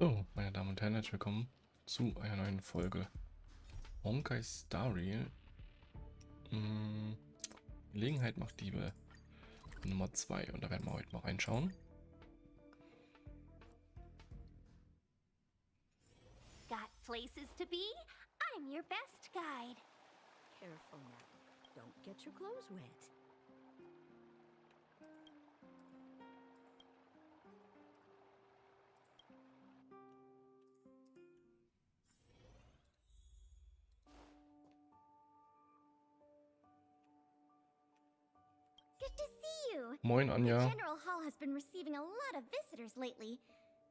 So, meine Damen und Herren, herzlich willkommen zu einer neuen Folge Honkai Star Rail. Gelegenheit macht Diebe Nummer 2 und da werden wir heute mal reinschauen. Got places to be? I'm your best guide. Careful now. Don't get your clothes wet. Good to see you. Moin The Anja. General Hall has been receiving a lot of visitors lately.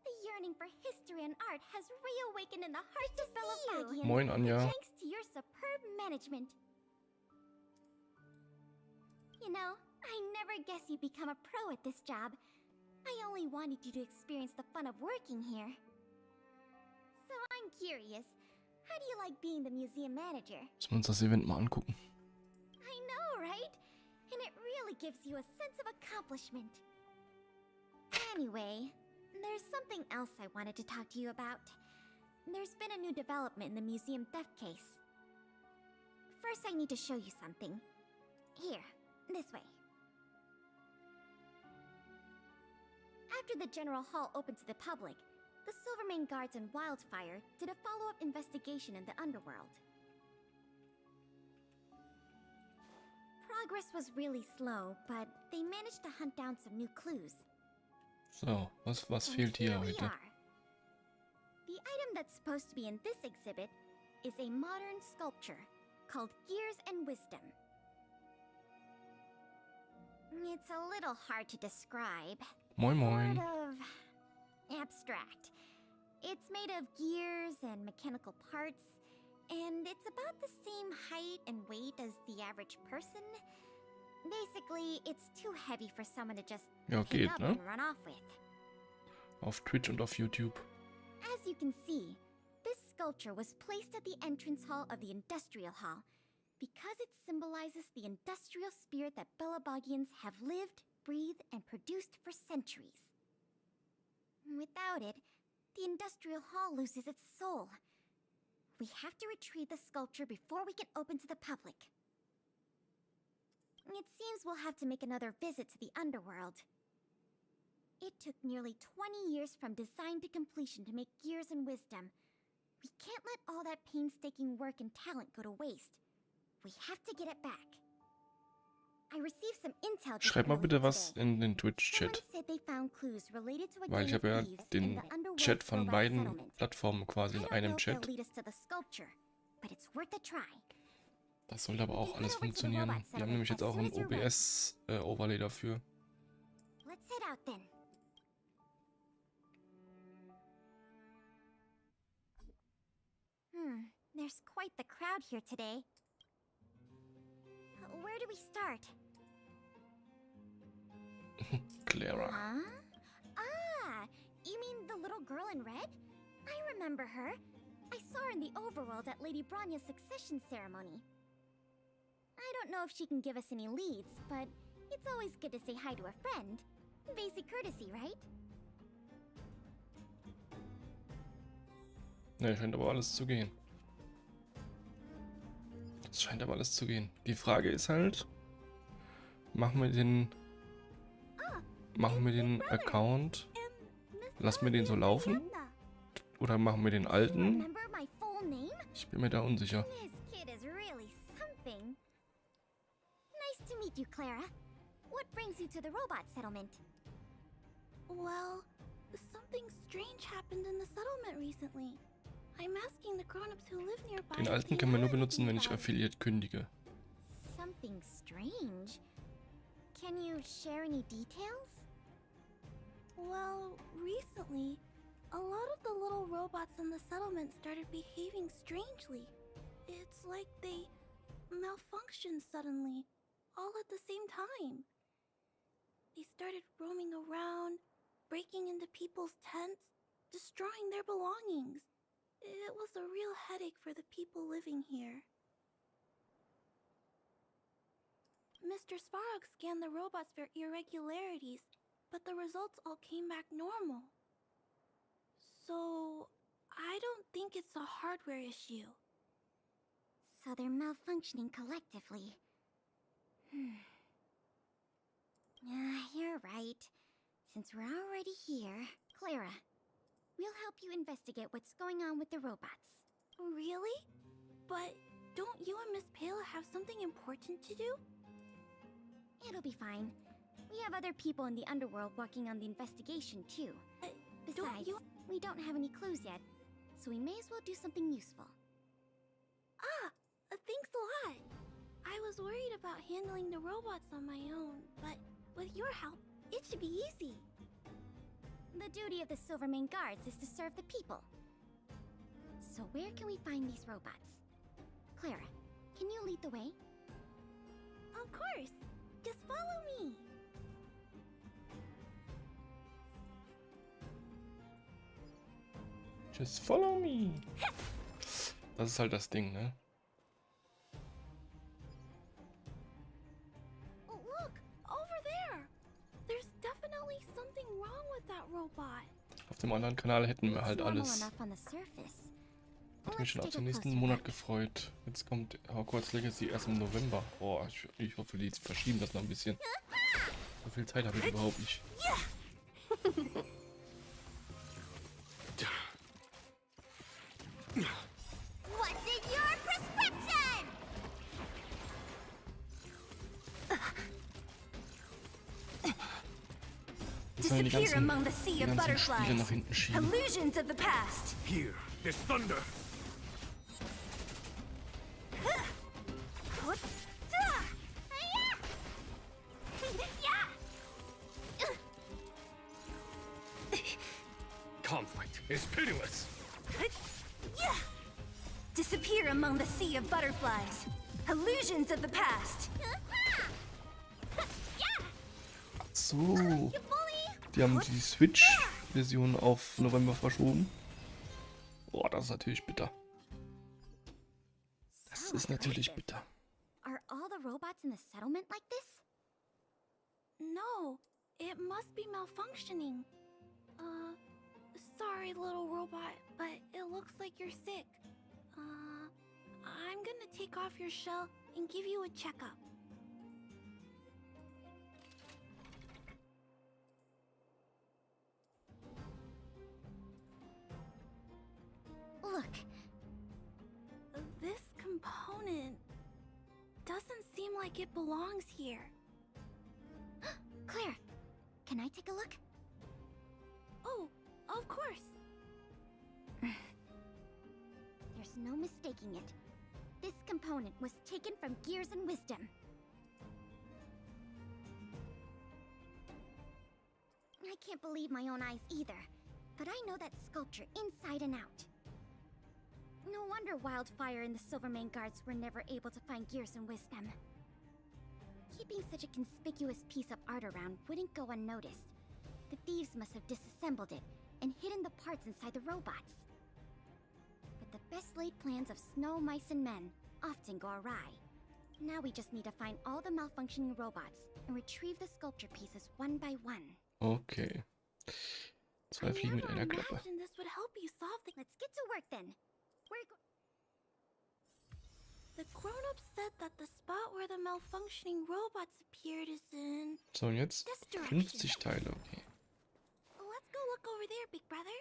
The yearning for history and art has reawakened in the hearts of Belabagians. Moin Anja. Thanks to your superb management. You know, I never guessed you'd become a pro at this job. I only wanted you to experience the fun of working here. So I'm curious, how do you like being the museum manager? Müssen wir uns das Event mal angucken. I know, right? And it really gives you a sense of accomplishment. Anyway, there's something else I wanted to talk to you about. There's been a new development in the museum theft case. First, I need to show you something. Here, this way. After the General Hall opened to the public, the Silvermane Guards and Wildfire did a follow-up investigation in the underworld. Progress was really slow, but they managed to hunt down some new clues. So, was And fehlt hier we heute? are. The item that's supposed to be in this exhibit is a modern sculpture called Gears and Wisdom. It's a little hard to describe. Moin moin. Sort of abstract. It's made of gears and mechanical parts, and it's about the same height and weight as the average person. Basically, it's too heavy for someone to just Ja, pick geht, up ne? and run off with. Auf Twitch und auf YouTube. As you can see, this sculpture was placed at the entrance hall of the Industrial Hall because it symbolizes the industrial spirit that Belabagians have lived, breathed, and produced for centuries. Without it, the Industrial Hall loses its soul. We have to retrieve the sculpture before we can open to the public. It seems we'll have to make another visit to the underworld. It took nearly 20 years from design to completion to make Gears and Wisdom. We can't let all that painstaking work and talent go to waste. We have to get it back. I received some intel just Schreib mal earlier bitte was today. in den Someone Twitch-Chat. said they found clues related to a Weil ich gang of habe ja thieves in den the underworld Chat von robot beiden settlement. Plattformen quasi I in don't know einem if they'll Chat. lead us to the sculpture, but it's worth a try. Das sollte aber We auch can alles head over to the funktionieren. robot Die haben settlement nämlich jetzt as auch soon ein as you're ready. OBS-Overlay dafür. Let's head out then. There's quite the crowd here today. Where do we start? Clara. Huh? Ah, you mean the little girl in red? I remember her. I saw her in the overworld at Lady Bronya's succession ceremony. I don't know if she can give us any leads, but it's always good to say hi to a friend. Basic courtesy, right? Ne, scheint aber alles zu gehen. Es scheint aber alles zu gehen. Die Frage ist halt, machen wir den Account, lassen wir den so laufen oder machen wir den alten? Remember my full name? Ich bin mir da unsicher. This kid is really something. Nice to meet you, Clara. What brings you to the robot settlement? Well, something strange happened in the settlement recently. I'm asking the grown-ups who live nearby. Den if alten they können wir know nur benutzen, wenn ich anything about it. Affiliate kündige. Something strange. Can you share any details? Well, recently, a lot of the little robots in the settlement started behaving strangely. It's like they malfunctioned suddenly, all at the same time. They started roaming around, breaking into people's tents, destroying their belongings. It was a real headache for the people living here. Mr. Svarog scanned the robots for irregularities, but the results all came back normal. So, I don't think it's a hardware issue. So they're malfunctioning collectively. You're right. Since we're already here, Clara, we'll help you investigate what's going on with the robots. Really? But don't you and Miss Payla have something important to do? It'll be fine. We have other people in the underworld working on the investigation, too. Besides, we don't have any clues yet, so we may as well do something useful. Thanks a lot. I was worried about handling the robots on my own, but with your help, it should be easy. The duty of the Silvermane Guards is to serve the people. So where can we find these robots? Clara, can you lead the way? Of course. Just follow me. Just follow me. Das ist halt das Ding, ne? Look, over there. There's definitely something wrong with that robot. Auf dem anderen Kanal hätten wir halt Normal alles. enough on the surface. Hat mich schon auf Let's take den a nächsten closer Monat look. gefreut. Jetzt kommt Hogwarts Legacy erst im November. Boah, ich hoffe, die verschieben das noch ein bisschen. So viel Zeit habe ich überhaupt nicht. What's in your prescription? Jetzt sollen die Disappear ganzen, among the sea die of ganzen Spiele nach butterflies. hinten schieben. Illusions of the past. Here, there's thunder. Conflict is pitiless. Disappear among the sea of butterflies. Illusions of the past. So. Die haben die Switch-Version auf November verschoben. Boah, das ist natürlich bitter. Das So ist natürlich aggressive. bitter. Are all the robots in the settlement like this? No, it must be malfunctioning. Sorry, little robot, but it looks like you're sick. I'm gonna take off your shell and give you a checkup. Look, This component doesn't seem like it belongs here. Claire, can I take a look? Oh, of course. There's no mistaking it. This component was taken from Gears and Wisdom. I can't believe my own eyes either, but I know that sculpture inside and out. No wonder Wildfire and the Silvermane Guards were never able to find Gears and Wisdom. Keeping such a conspicuous piece of art around wouldn't go unnoticed. The thieves must have disassembled it and hidden the parts inside the robots. But the best laid plans of Snow, Mice, and Men often go awry. Now we just need to find all the malfunctioning robots and retrieve the sculpture pieces one by one. Okay. Zwei I Fliegen mit never einer Klappe. imagined this would help you solve the... Let's get to work then. We're go- The grown-ups said that the spot where the malfunctioning robots appeared is in... So, und jetzt This direction. 50 Teile, okay. Let's go look over there, big brother.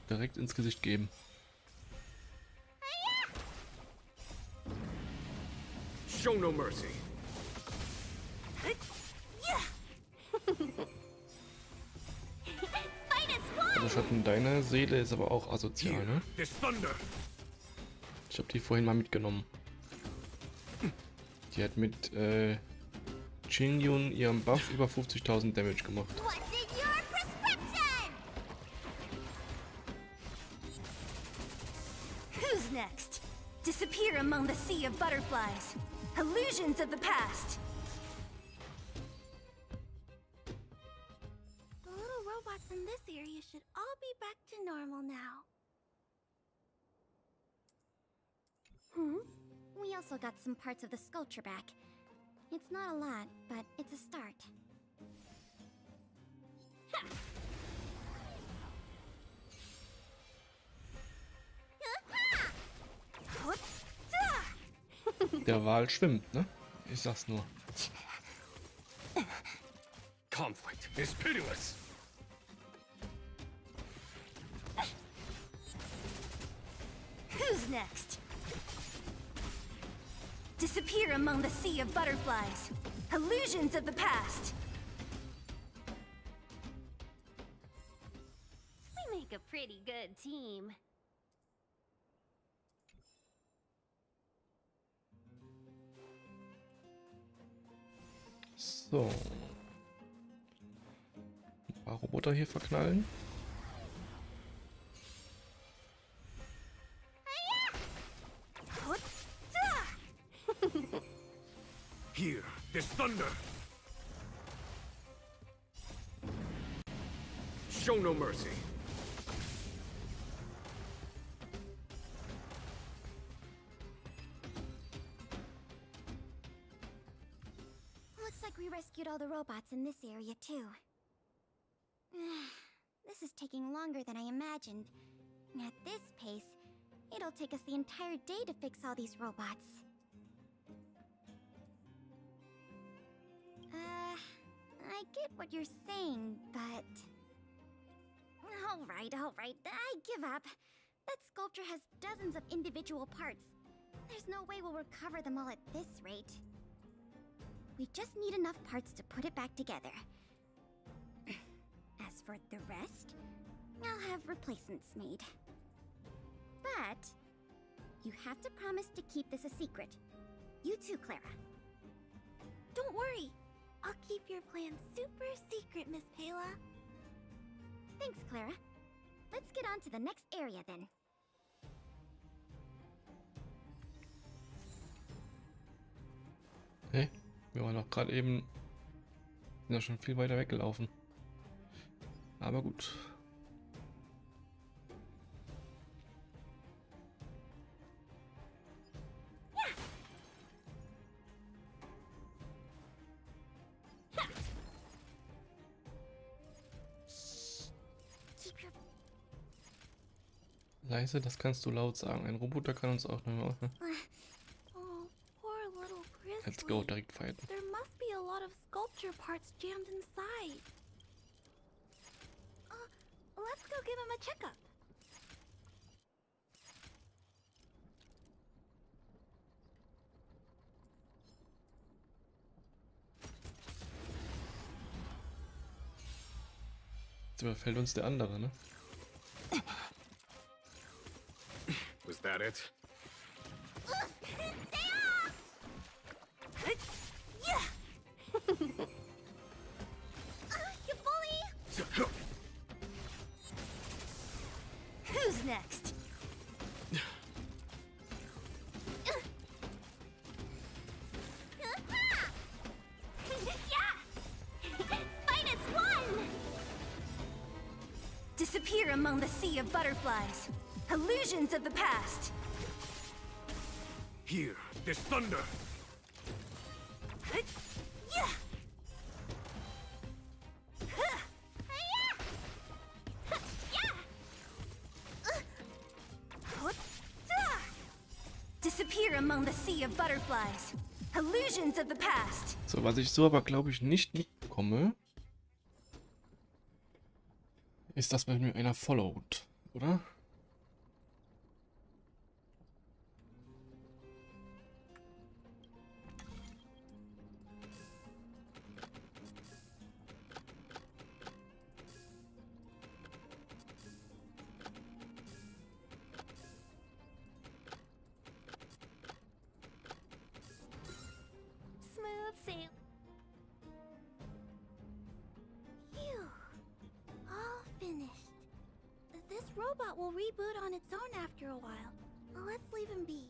Direkt ins Gesicht geben. Show no mercy. Also Schatten, deine Seele ist aber auch asozial, Here, ne? there's thunder. Ich habe die vorhin mal mitgenommen. Die hat mit Chingyun ihrem Buff über 50.000 Damage gemacht. What's in your prescription? Who's next? Disappear among the sea of butterflies. Illusions of the past. The little robots in this area should all be back to normal now. We We also got some parts of the sculpture back. It's not a lot, but it's a start. Der Wal schwimmt, ne? Ich sag's nur. Conflict is pitiless. Who's next? Disappear among the sea of butterflies. Illusions of the past. We make a pretty good team. So. Ein paar Roboter hier verknallen. Here, this thunder. Show no mercy. Looks like we rescued all the robots in this area, too. This is taking longer than I imagined. At this pace, it'll take us the entire day to fix all these robots. I get what you're saying, but... Alright, I give up. That sculpture has dozens of individual parts. There's no way we'll recover them all at this rate. We just need enough parts to put it back together. As for the rest, I'll have replacements made. But you have to promise to keep this a secret. You too, Clara. Don't worry. I'll keep your plan super secret, Miss Pela. Thanks, Clara. Let's get on to the next area then. Hey, wir waren doch gerade eben... Sind ja schon viel weiter weggelaufen. Aber gut. Leise, das kannst du laut sagen. Ein Roboter kann uns auch nicht machen. Oh, poor little Grizzly. Let's go, direkt fighten. There must be a lot of sculpture parts jammed inside. Let's go give him a checkup. Jetzt überfällt uns der andere, ne? Was that it? You bully! Who's next? Minus one! Disappear among the sea of butterflies. Illusions of the past. Here, this thunder. Disappear among the sea of butterflies. Illusions of the past. So, was ich so aber glaube ich nicht mitbekomme, ist, dass man mir einer followt, oder? Smooth sail. Phew. All finished. This robot will reboot on its own after a while. Let's leave him be.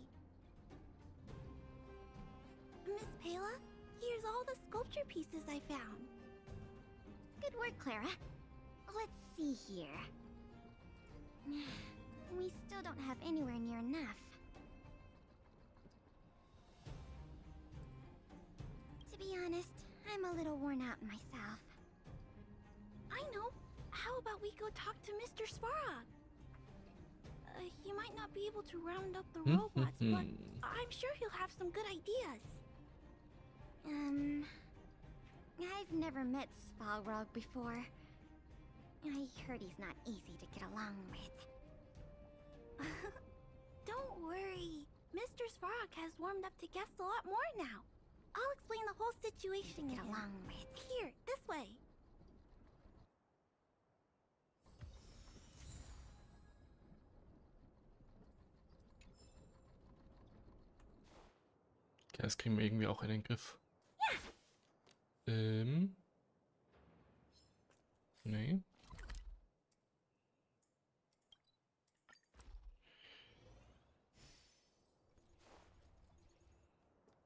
Miss Pela, here's all the sculpture pieces I found. Good work, Clara. Let's see here. We still don't have anywhere near enough. To be honest, I'm a little worn out myself. I know. How about we go talk to Mr. Svarog? He might not be able to round up the robots, but I'm sure he'll have some good ideas. I've never met Svarog before. I heard he's not easy to get along with. Don't worry. Mr. Svarog has warmed up to guests a lot more now. I'll explain the whole situation To to get him. along with. Here, this way. Okay, das kriegen wir irgendwie auch in den Griff. Nee.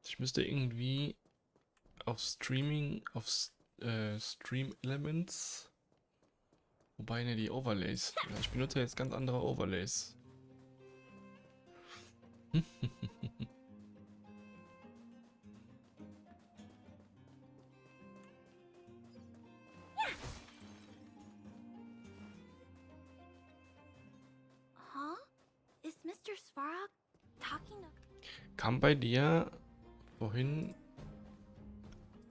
Ich müsste irgendwie auf Streaming, Stream Elements. Wobei, ne, die Overlays. Ich benutze jetzt ganz andere Overlays. Huh? Is Mr. Svarog talking to... Kam bei dir vorhin,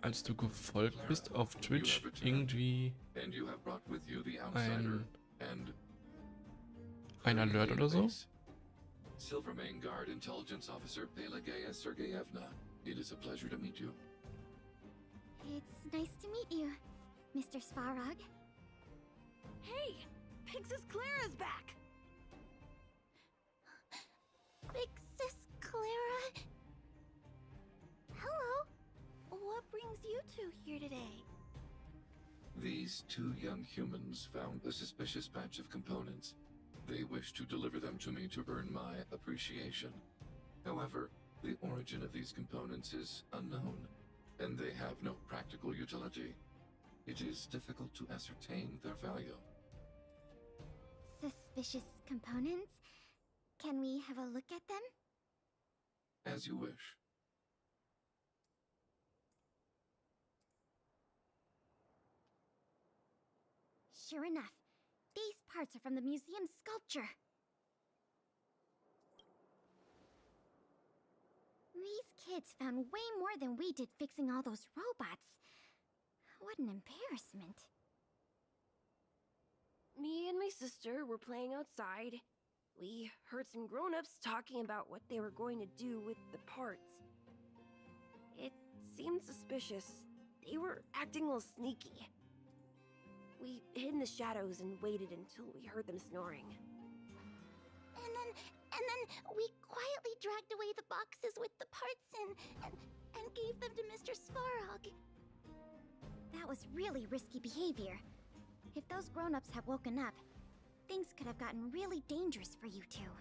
als du gefolgt bist auf Twitch, irgendwie And you have brought with you the outsider and ein Alert oder so? Silvermane Guard Intelligence Officer Pelageya Sergeyevna. It is a pleasure to meet you. It's nice to meet you, Mr. Svarog. Hey! Pixis Clara's back! Big Sis Clara? Hello. What brings you two here today? These two young humans found a suspicious batch of components. They wish to deliver them to me to earn my appreciation. However, the origin of these components is unknown, and they have no practical utility. It is difficult to ascertain their value. Suspicious components? Can we have a look at them? As you wish. Sure enough, these parts are from the museum's sculpture. These kids found way more than we did fixing all those robots. What an embarrassment. Me and my sister were playing outside. We heard some grown-ups talking about what they were going to do with the parts. It seemed suspicious. They were acting a little sneaky. We hid in the shadows and waited until we heard them snoring. And then we quietly dragged away the boxes with the parts and gave them to Mr. Svarog. That was really risky behavior. If those grown-ups had woken up, things could have gotten really dangerous for you two.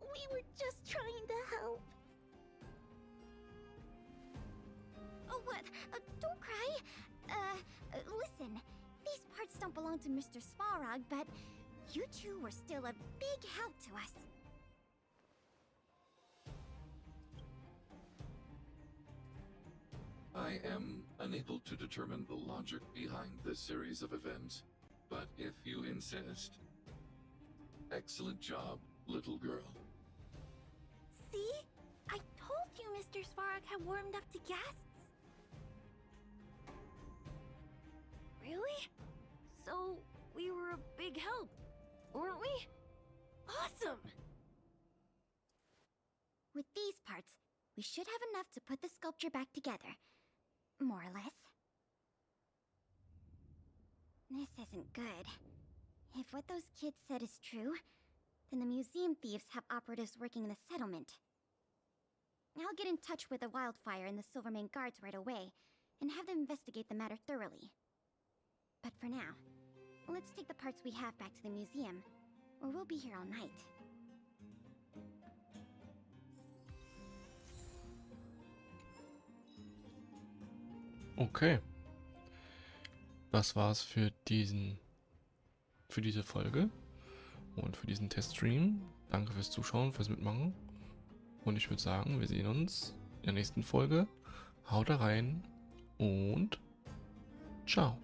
We were just trying to help. Oh, what? Don't cry. Listen. These parts don't belong to Mr. Svarog, but you two were still a big help to us. I am unable to determine the logic behind this series of events, but if you insist. Excellent job, little girl. See? I told you Mr. Svarog had warmed up to guests. Really? So, we were a big help, weren't we? Awesome! With these parts, we should have enough to put the sculpture back together. More or less. This isn't good. If what those kids said is true, then the museum thieves have operatives working in the settlement. I'll get in touch with the Wildfire and the Silvermane guards right away, and have them investigate the matter thoroughly. But for now, let's take the parts we have back to the museum, or we'll be here all night. Okay. Das war's für diese Folge und für diesen Teststream. Danke fürs Zuschauen, fürs Mitmachen. Und ich würde sagen, wir sehen uns der nächsten Folge. Haut da rein und ciao.